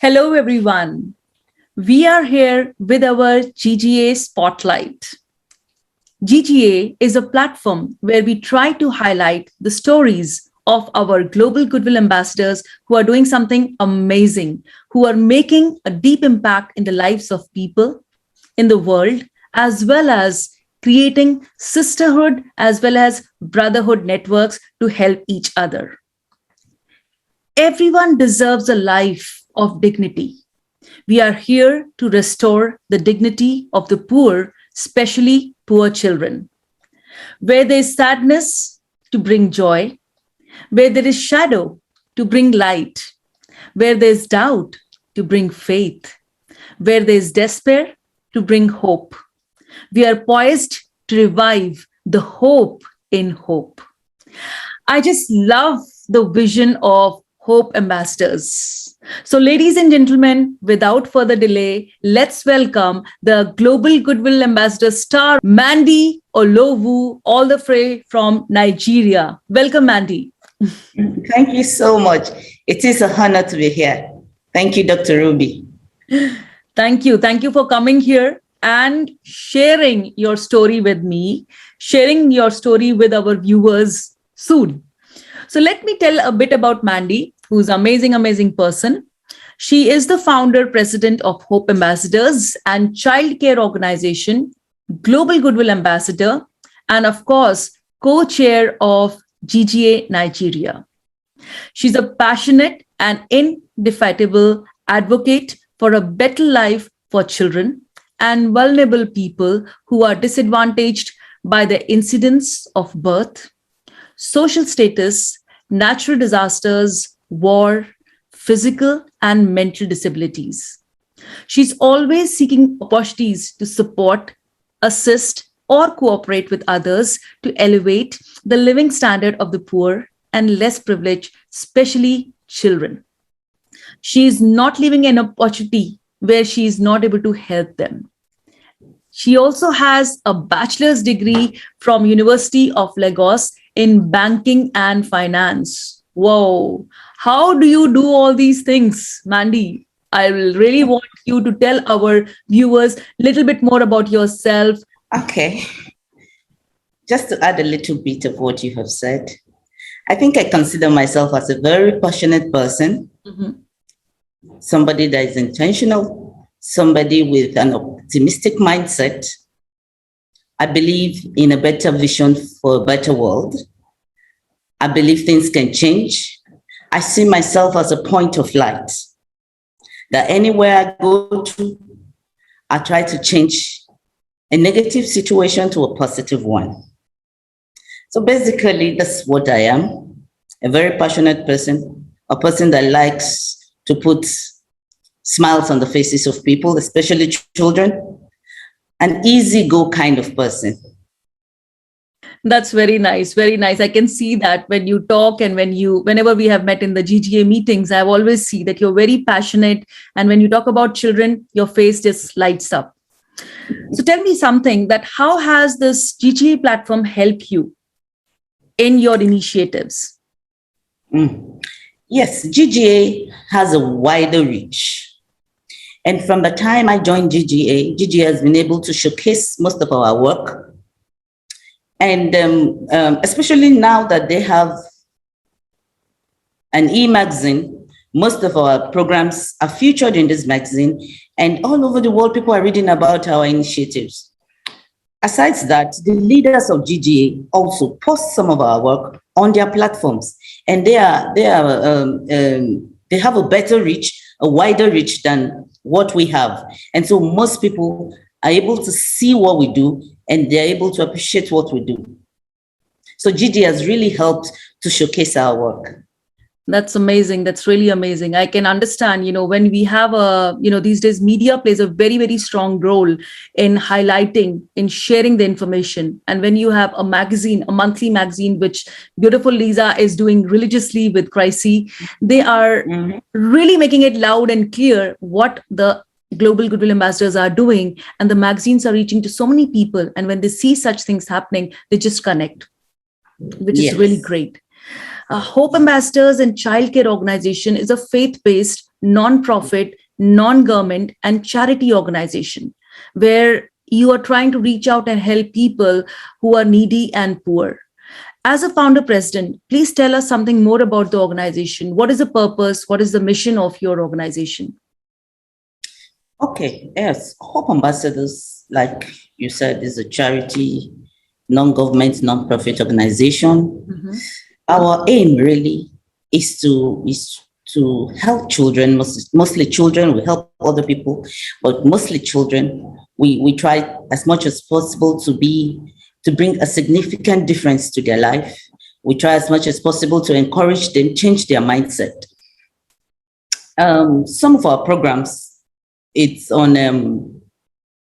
Hello, everyone. We are here with our GGA Spotlight. GGA is a platform where we try to highlight the stories of our global goodwill ambassadors who are doing something amazing, who are making a deep impact in the lives of people in the world, as well as creating sisterhood as well as brotherhood networks to help each other. Everyone deserves a life of dignity. We are here to restore the dignity of the poor, especially poor children. Where there is sadness, to bring joy. Where there is shadow, to bring light. Where there is doubt, to bring faith. Where there is despair, to bring hope. We are poised to revive the hope in hope. I just love the vision of Hope Ambassadors. So, ladies and gentlemen, without further delay, let's welcome the Global Goodwill Ambassador star, Mandy Olowu, all the way from Nigeria. Welcome, Mandy. Thank you so much. It is an honor to be here. Thank you, Dr. Ruby. Thank you. Thank you for coming here and sharing your story with me, sharing your story with our viewers soon. So let me tell a bit about Mandy, who's an amazing person. She is the founder, president of Hope Ambassadors and Childcare organization, Global Goodwill Ambassador, and of course, co-chair of GGA Nigeria. She's a passionate and indefatigable advocate for a better life for children and vulnerable people who are disadvantaged by the incidence of birth, social status, natural disasters, war, physical and mental disabilities. She's always seeking opportunities to support, assist, or cooperate with others to elevate the living standard of the poor and less privileged, especially children. She is not leaving an opportunity where she is not able to help them. She also has a bachelor's degree from University of Lagos in banking and finance. Whoa, how do you do all these things, Mandy? I will really want you to tell our viewers a little bit more about yourself. Okay. Just to add a little bit of what you have said, I think I consider myself as a very passionate person, somebody that is intentional, somebody with an optimistic mindset. I believe in a better vision for a better world. I believe things can change. I see myself as a point of light, that anywhere I go to, I try to change a negative situation to a positive one. So basically, that's what I am, a very passionate person, a person that likes to put smiles on the faces of people, especially children, an easy-go kind of person. That's very nice. Very nice. I can see that when you talk and whenever we have met in the GGA meetings, I've always see that you're very passionate. And when you talk about children, your face just lights up. So tell me something, that how has this GGA platform helped you in your initiatives? Yes, GGA has a wider reach. And from the time I joined GGA, GGA has been able to showcase most of our work. And especially now that they have an e-magazine, most of our programs are featured in this magazine, and all over the world, people are reading about our initiatives. Aside that, the leaders of GGA also post some of our work on their platforms, and they have a better reach, a wider reach than what we have. And so most people are able to see what we do, and they're able to appreciate what we do. So GGA has really helped to showcase our work. That's amazing. That's really amazing. I can understand, when we have these days media plays a very strong role in highlighting, in sharing the information. And when you have a magazine, a monthly magazine, which beautiful Lisa is doing religiously with Crisis, they are really making it loud and clear what the Global Goodwill Ambassadors are doing. And the magazines are reaching to so many people. And when they see such things happening, they just connect, which is really great. Hope Ambassadors and Childcare organization is a faith-based non-profit, non-government, and charity organization, where you are trying to reach out and help people who are needy and poor. As a founder president, please tell us something more about the organization. What is the purpose? What is the mission of your organization? Okay, yes. Hope Ambassadors, like you said, is a charity, non-government, non-profit organization. Mm-hmm. Our aim really is to help children, mostly children. We help other people, but mostly children. We try as much as possible to bring a significant difference to their life. We try as much as possible to encourage them, change their mindset. Some of our programs, it's on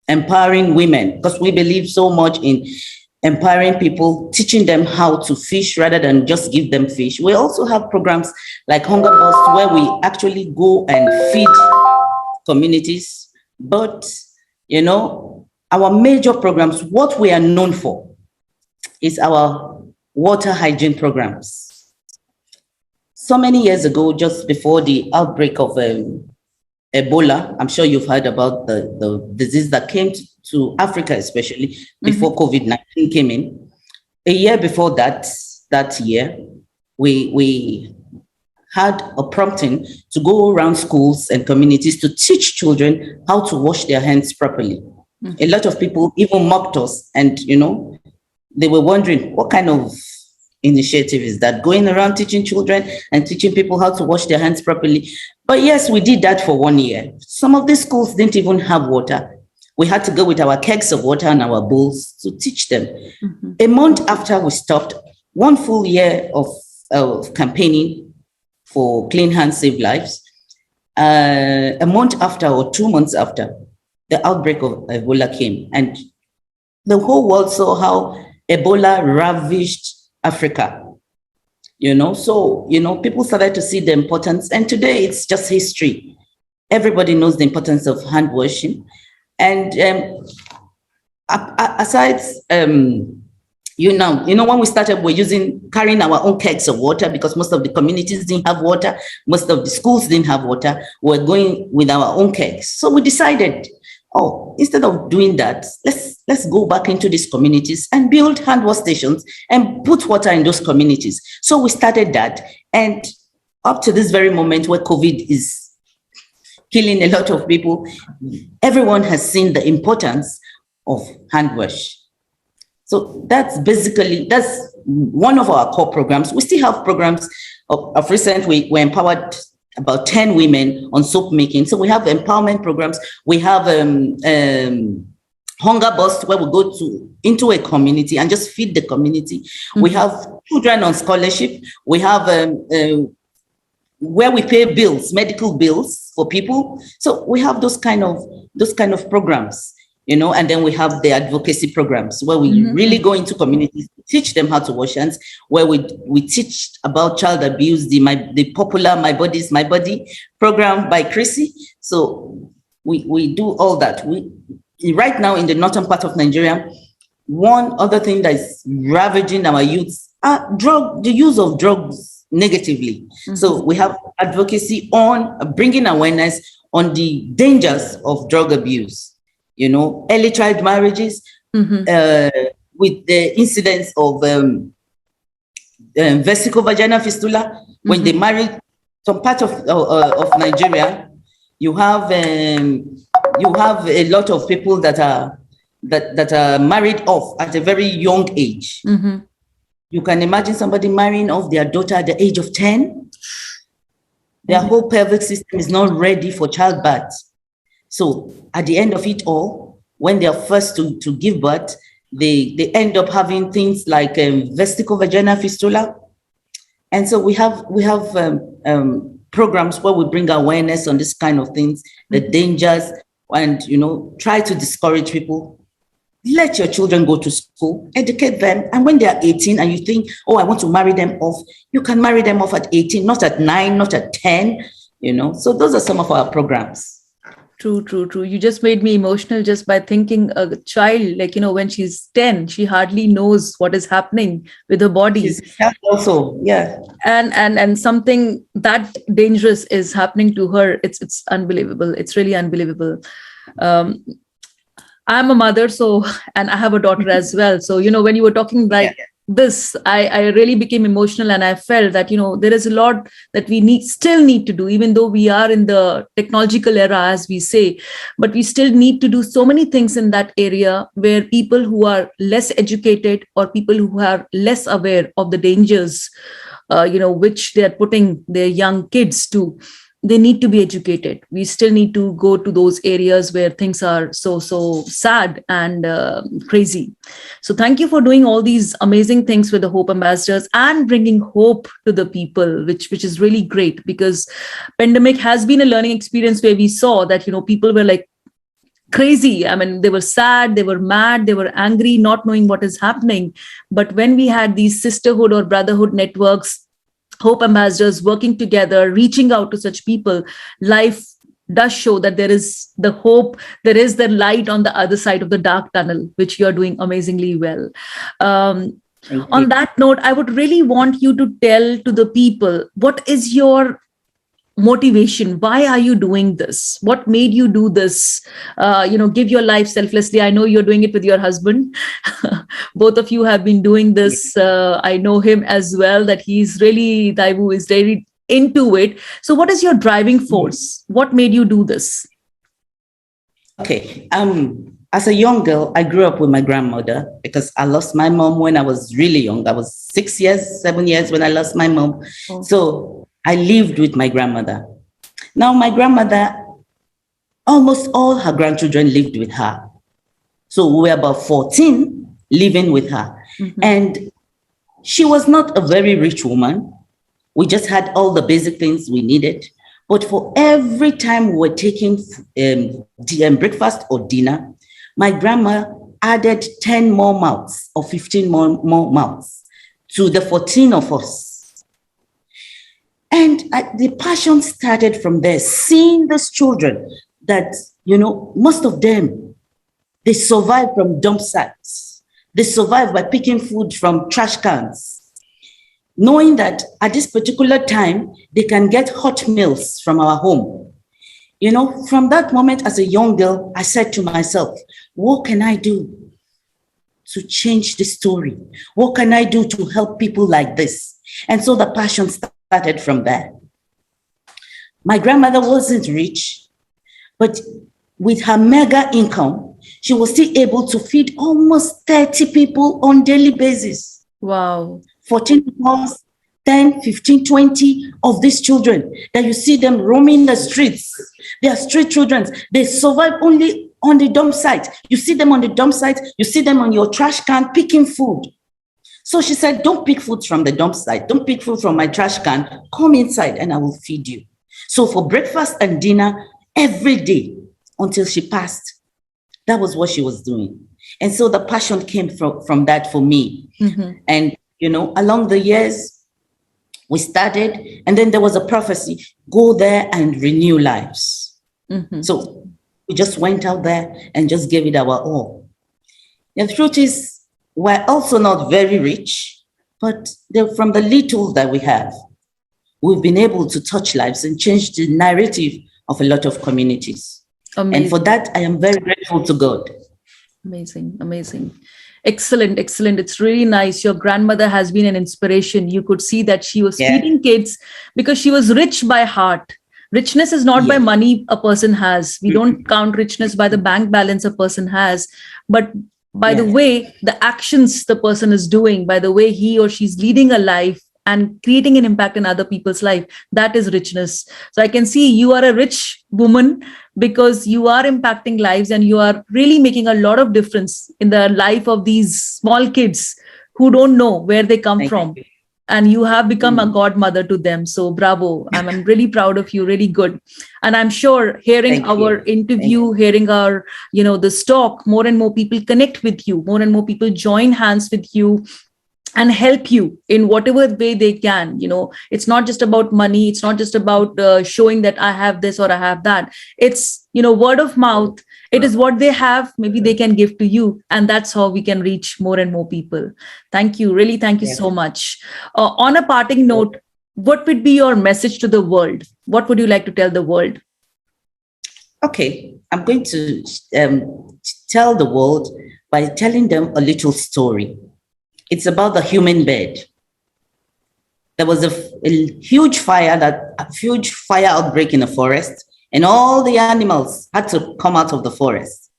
empowering women, because we believe so much in empowering people, teaching them how to fish rather than just give them fish. We also have programs like Hunger Bust, where we actually go and feed communities. But, our major programs, what we are known for is our water hygiene programs. So many years ago, just before the outbreak of Ebola, I'm sure you've heard about the disease that came to Africa, especially before COVID-19 came in. A year before that year, we had a prompting to go around schools and communities to teach children how to wash their hands properly. A lot of people even mocked us, and they were wondering what kind of initiative is that, going around teaching children and teaching people how to wash their hands properly. But yes, we did that for 1 year. Some of these schools didn't even have water. We had to go with our kegs of water and our bowls to teach them. Mm-hmm. A month after we stopped, 1 full year of campaigning for Clean Hands Save Lives, a month after or 2 months after, the outbreak of Ebola came, and the whole world saw how Ebola ravaged Africa. So people started to see the importance, and today it's just history. Everybody knows the importance of hand washing. And aside, when we started, we're carrying our own kegs of water, because most of the communities didn't have water, most of the schools didn't have water. We're going with our own kegs. So we decided, instead of doing that, let's go back into these communities and build hand wash stations and put water in those communities. So we started that, and up to this very moment where COVID is killing a lot of people, everyone has seen the importance of hand wash. So that's one of our core programs. We still have programs of recent. We empowered about 10 women on soap making. So we have empowerment programs. We have Hunger Bust, where we go into a community and just feed the community. Mm-hmm. We have children on scholarship. We have where we pay bills, medical bills for people. So we have those kind of programs, and then we have the advocacy programs where we really go into communities, teach them how to wash hands, where we teach about child abuse, the popular My Body's My Body program by Chrissy. So we do all that. Right now in the northern part of Nigeria, one other thing that is ravaging our youths are the use of drugs negatively. Mm-hmm. So we have advocacy on bringing awareness on the dangers of drug abuse. Early child marriages, with the incidence of vesico-vaginal fistula. When they marry some part of Nigeria, you have a lot of people that are married off at a very young age. Mm-hmm. You can imagine somebody marrying off their daughter at the age of 10. Their whole pelvic system is not ready for childbirth. So at the end of it all, when they are first to give birth, they end up having things like vesico-vaginal fistula. And so we have programs where we bring awareness on this kind of things, the dangers, and try to discourage people. Let your children go to school, educate them, and when they are 18 and you think, I want to marry them off, you can marry them off at 18, not at 9, not at 10, So those are some of our programs. True, true, true. You just made me emotional just by thinking a child, like, when she's 10, she hardly knows what is happening with her body. She's health also, yeah. And something that dangerous is happening to her. It's unbelievable. It's really unbelievable. Um, I'm a mother, so, and I have a daughter as well. So, when you were talking like this, I really became emotional, and I felt that, there is a lot that we still need to do, even though we are in the technological era, as we say, but we still need to do so many things in that area where people who are less educated or people who are less aware of the dangers, which they are putting their young kids to. They need to be educated. We still need to go to those areas where things are so sad and crazy. So thank you for doing all these amazing things with the Hope Ambassadors and bringing hope to the people, which is really great, because pandemic has been a learning experience where we saw that, people were like crazy. I mean, they were sad, they were mad, they were angry, not knowing what is happening. But when we had these sisterhood or brotherhood networks, Hope Ambassadors working together, reaching out to such people, life does show that there is the hope, there is the light on the other side of the dark tunnel, which you're doing amazingly well. On that note, I would really want you to tell to the people, what is your motivation? Why are you doing this? What made you do this? Give your life selflessly. I know you're doing it with your husband. Both of you have been doing this. I know him as well, that Taiwo is very into it. So what is your driving force? What made you do this? Okay. As a young girl, I grew up with my grandmother because I lost my mom when I was really young. I was 7 years when I lost my mom. Oh. So I lived with my grandmother. Now, my grandmother, almost all her grandchildren lived with her. So we were about 14 living with her. Mm-hmm. And she was not a very rich woman. We just had all the basic things we needed. But for every time we were taking breakfast or dinner, my grandma added 10 more mouths or 15 more mouths to the 14 of us. And the passion started from there, seeing these children that, most of them, they survive from dump sites. They survive by picking food from trash cans, knowing that at this particular time, they can get hot meals from our home. From that moment as a young girl, I said to myself, what can I do to change the story? What can I do to help people like this? And so the passion started from there. My grandmother wasn't rich, but with her mega income, she was still able to feed almost 30 people on daily basis. Wow. 14 hours, 10, 15, 20 of these children that you see them roaming the streets. They are street children. They survive only on the dump site. You see them on the dump site. You see them on your trash can picking food. So she said, don't pick food from the dump site. Don't pick food from my trash can. Come inside and I will feed you. So for breakfast and dinner, every day until she passed, that was what she was doing. And so the passion came from that for me. Mm-hmm. And, along the years, we started, and then there was a prophecy, go there and renew lives. Mm-hmm. So we just went out there and just gave it our all. The truth is, we're also not very rich, but from the little that we have, we've been able to touch lives and change the narrative of a lot of communities. Amazing. And for that, I am very grateful to God. Amazing, amazing. Excellent, excellent. It's really nice. Your grandmother has been an inspiration. You could see that she was feeding kids because she was rich by heart. Richness is not by money a person has. We don't count richness by the bank balance a person has, but by the way, the actions the person is doing, by the way he or she's leading a life and creating an impact in other people's life. That is richness. So I can see you are a rich woman because you are impacting lives and you are really making a lot of difference in the life of these small kids who don't know where they come from. You. And you have become a godmother to them. So bravo. I'm really proud of you. Really good. And I'm sure hearing our interview, hearing our, this talk, more and more people connect with you. More and more people join hands with you. and help you in whatever way they can. It's not just about money. It's not just about showing that I have this or I have that. It's, word of mouth. It is what they have, maybe they can give to you. And that's how we can reach more and more people. Thank you. Really, thank you so much. On a parting note, what would be your message to the world? What would you like to tell the world? Okay, I'm going to tell the world by telling them a little story. It's about the human bed. There was a huge fire outbreak in the forest, and all the animals had to come out of the forest.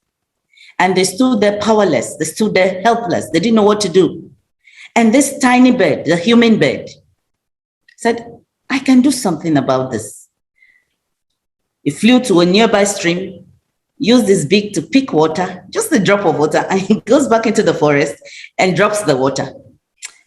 And they stood there powerless. They stood there helpless. They didn't know what to do. And this tiny bird, the human bird, said, I can do something about this. He flew to a nearby stream, used his beak to pick water, just a drop of water, and he goes back into the forest and drops the water.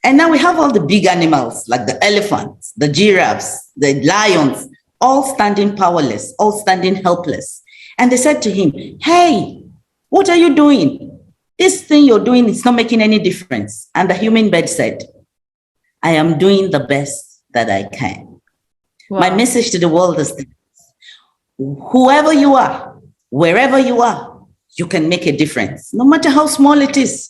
And now we have all the big animals, like the elephants, the giraffes, the lions, all standing powerless, all standing helpless. And they said to him, hey, what are you doing? This thing you're doing is not making any difference. And the human bird said, I am doing the best that I can. Wow. My message to the world is this: whoever you are, wherever you are, you can make a difference, no matter how small it is.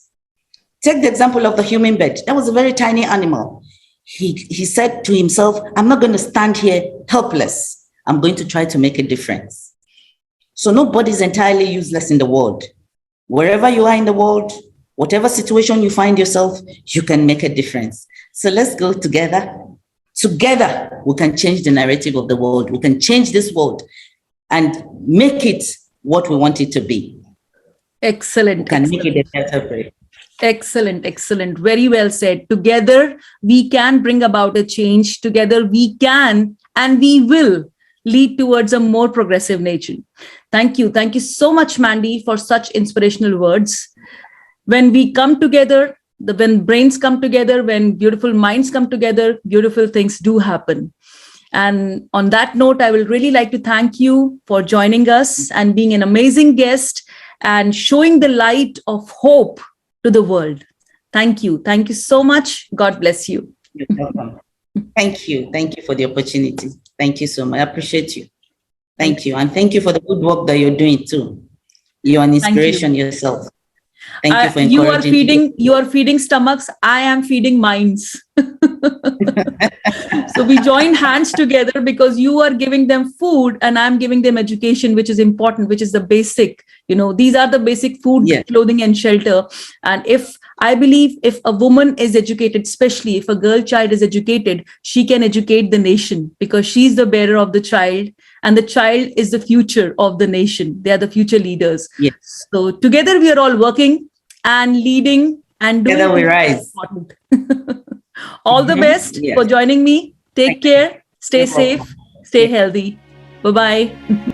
Take the example of the human bird. That was a very tiny animal. He said to himself, I'm not going to stand here helpless. I'm going to try to make a difference. So nobody's entirely useless in the world. Wherever you are in the world, whatever situation you find yourself, you can make a difference. So let's go together. Together, we can change the narrative of the world. We can change this world and make it what we want it to be. Excellent. We can make it a better place. Excellent, excellent. Very well said. Together, we can bring about a change. Together, we can and we will lead towards a more progressive nation. Thank you. Thank you so much, Mandy, for such inspirational words. When we come together, when brains come together, when beautiful minds come together, beautiful things do happen. And on that note, I will really like to thank you for joining us and being an amazing guest and showing the light of hope to the world. Thank you. Thank you so much. God bless you. You're welcome. Thank you. Thank you for the opportunity. Thank you so much. I appreciate you. Thank you. And thank you for the good work that you're doing too. You're an inspiration yourself. Thank you for encouraging you are feeding stomachs. I am feeding minds. So we join hands together because you are giving them food and I'm giving them education, which is important, which is the basic, these are the basic food, clothing and shelter. And I believe if a woman is educated, especially if a girl child is educated, she can educate the nation because she's the bearer of the child and the child is the future of the nation. They are the future leaders. Yes. So together we are all working and leading and doing. Together we rise. All the best for joining me. Take care. Stay safe. Stay healthy. Bye-bye.